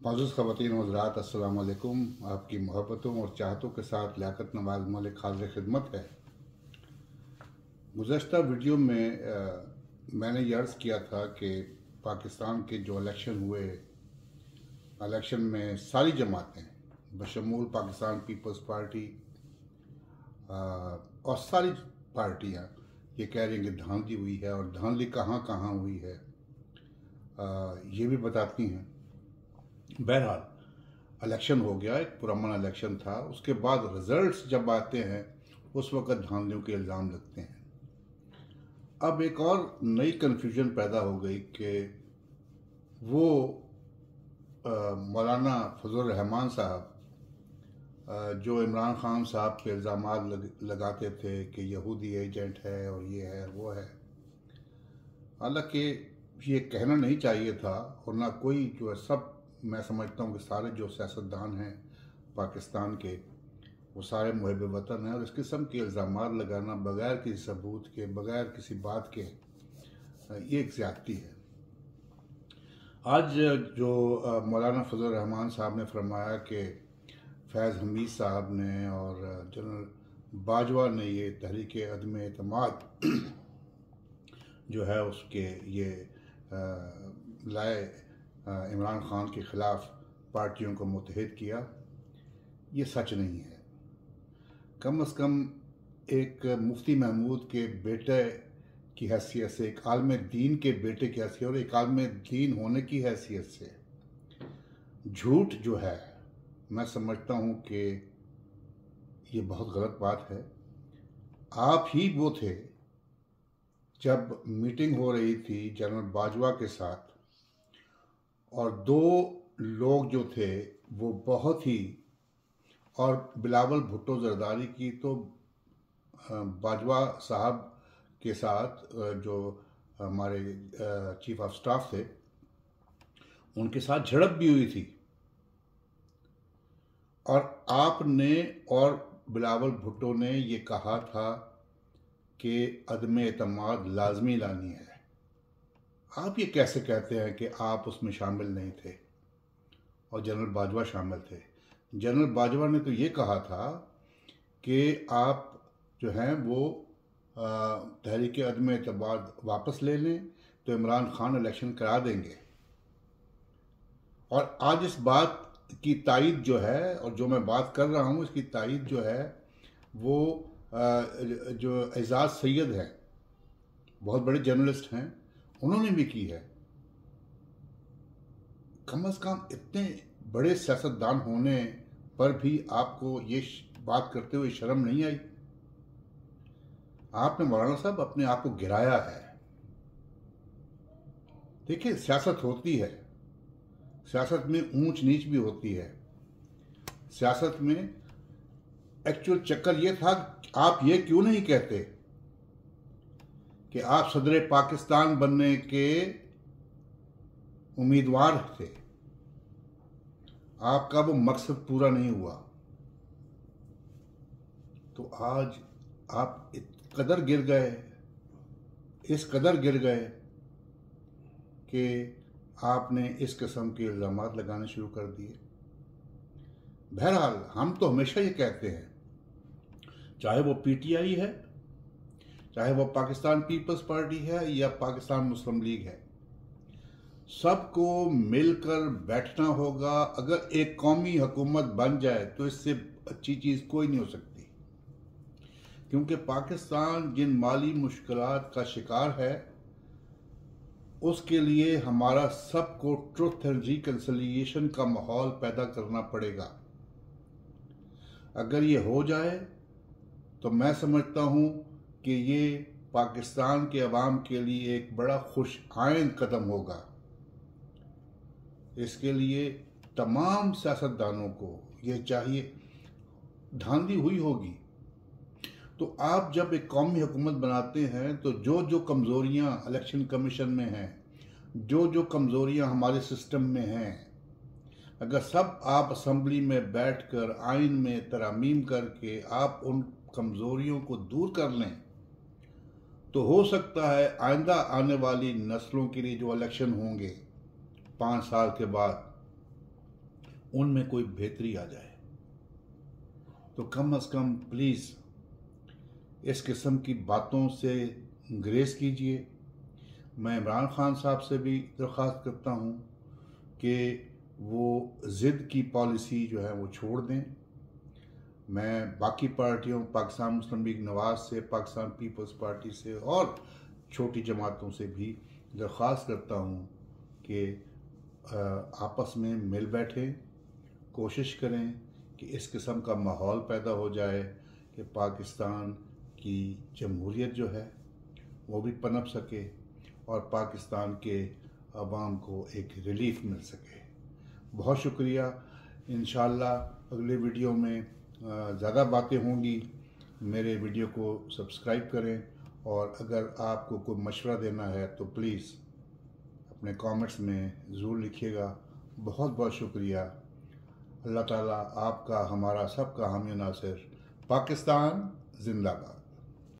माज़ूज़ ख़वातीन व हज़रात, अस्सलाम वालेकुम। आपकी मोहब्बतों और चाहतों के साथ लियाकत नवाज़ मलिक हाज़िर खिदमत है। गुज़श्ता वीडियो में मैंने ये अर्ज़ किया था कि पाकिस्तान के जो इलेक्शन हुए, इलेक्शन में सारी जमातें बशमूल पाकिस्तान पीपल्स पार्टी और सारी पार्टियाँ ये कह रही हैं कि धांधली हुई है, और धांधली कहाँ कहाँ हुई है ये भी बताती हैं। बहरहाल इलेक्शन हो गया, एक पुरअमन इलेक्शन था। उसके बाद रिजल्ट्स जब आते हैं उस वक़्त धांधलियों के इल्ज़ाम लगते हैं। अब एक और नई कन्फ्यूजन पैदा हो गई कि वो मौलाना फजल रहमान साहब जो इमरान खान साहब पे इल्ज़ाम लगाते थे कि यहूदी एजेंट है और ये है वो है, हालांकि ये कहना नहीं चाहिए था। और ना कोई जो है, सब मैं समझता हूँ कि सारे जो सियासतदान हैं पाकिस्तान के वो सारे मुहब्बे वतन हैं, और इस किस्म के इल्ज़ाम लगाना बग़ैर किसी सबूत के, बग़ैर किसी बात के, ये एक ज़्यादती है। आज जो मौलाना फजल रहमान साहब ने फरमाया कि फैज़ हमीद साहब ने और जनरल बाजवा ने ये तहरीक अदम एतमाद जो है उसके ये लाए इमरान खान के ख़िलाफ़ पार्टियों को मुत्तहिद किया, ये सच नहीं है। कम से कम एक मुफ्ती महमूद के बेटे की हैसियत से, एक आलम दीन के बेटे की हैसियत और एक आलम दीन होने की हैसियत से झूठ जो है, मैं समझता हूँ कि ये बहुत गलत बात है। आप ही वो थे जब मीटिंग हो रही थी जनरल बाजवा के साथ, और दो लोग जो थे वो बहुत ही, और बिलावल भुट्टो जरदारी की तो बाजवा साहब के साथ जो हमारे चीफ ऑफ स्टाफ थे उनके साथ झड़प भी हुई थी, और आपने और बिलावल भुट्टो ने ये कहा था कि अदम एतमाद लाजमी लानी है। आप ये कैसे कहते हैं कि आप उसमें शामिल नहीं थे और जनरल बाजवा शामिल थे? जनरल बाजवा ने तो ये कहा था कि आप जो हैं वो तहरीक अदम एतमाद वापस ले लें तो इमरान खान इलेक्शन करा देंगे। और आज इस बात की तायद जो है, और जो मैं बात कर रहा हूँ इसकी तायद जो है वो जो एजाज सैयद है, बहुत बड़े जर्नलिस्ट हैं, उन्होंने भी की है। कम से कम इतने बड़े सियासतदान होने पर भी आपको ये बात करते हुए शर्म नहीं आई? आपने मौलाना साहब अपने आप को गिराया है। देखिए, सियासत होती है, सियासत में ऊंच नीच भी होती है। सियासत में एक्चुअल चक्कर ये था, आप ये क्यों नहीं कहते कि आप सदर पाकिस्तान बनने के उम्मीदवार थे, आपका वो मकसद पूरा नहीं हुआ, तो आज आप इस कदर गिर गए, इस कदर गिर गए कि आपने इस किस्म के इल्ज़ाम लगाने शुरू कर दिए। बहरहाल हम तो हमेशा ये कहते हैं, चाहे वो पीटीआई है, चाहे वो पाकिस्तान पीपल्स पार्टी है या पाकिस्तान मुस्लिम लीग है, सबको मिलकर बैठना होगा। अगर एक कौमी हुकूमत बन जाए तो इससे अच्छी चीज़ कोई नहीं हो सकती, क्योंकि पाकिस्तान जिन माली मुश्किलात का शिकार है उसके लिए हमारा सबको ट्रुथ एंड रिकन्सिलिएशन का माहौल पैदा करना पड़ेगा। अगर ये हो जाए तो मैं समझता हूँ कि ये पाकिस्तान के अवाम के लिए एक बड़ा खुश आइंद कदम होगा। इसके लिए तमाम सियासतदानों को ये चाहिए, धांधली हुई होगी तो आप जब एक कौमी हुकूमत बनाते हैं तो जो जो कमज़ोरियाँ इलेक्शन कमीशन में हैं, जो जो कमज़ोरियाँ हमारे सिस्टम में हैं, अगर सब आप असम्बली में बैठकर आइन में तरामीम करके आप उन कमज़ोरियों को दूर कर लें तो हो सकता है आइंदा आने वाली नस्लों के लिए जो इलेक्शन होंगे 5 साल के बाद, उनमें कोई बेहतरी आ जाए। तो कम अज़ कम प्लीज़ इस किस्म की बातों से ग्रेस कीजिए। मैं इमरान खान साहब से भी दरख्वास्त करता हूँ कि वो ज़िद की पॉलिसी जो है वो छोड़ दें। मैं बाकी पार्टियों, पाकिस्तान मुस्लिम लीग नवाज से, पाकिस्तान पीपल्स पार्टी से और छोटी जमातों से भी दरख्वास्त करता हूँ कि आपस में मिल बैठें, कोशिश करें कि इस किस्म का माहौल पैदा हो जाए कि पाकिस्तान की जमहूरियत जो है वो भी पनप सके और पाकिस्तान के अवाम को एक रिलीफ मिल सके। बहुत शुक्रिया। इंशाल्लाह अगले वीडियो में ज़्यादा बातें होंगी। मेरे वीडियो को सब्सक्राइब करें और अगर आपको कोई मशवरा देना है तो प्लीज़ अपने कमेंट्स में ज़रूर लिखिएगा। बहुत बहुत शुक्रिया। अल्लाह ताला आपका, हमारा सबका हामी नासिर। पाकिस्तान जिंदाबाद।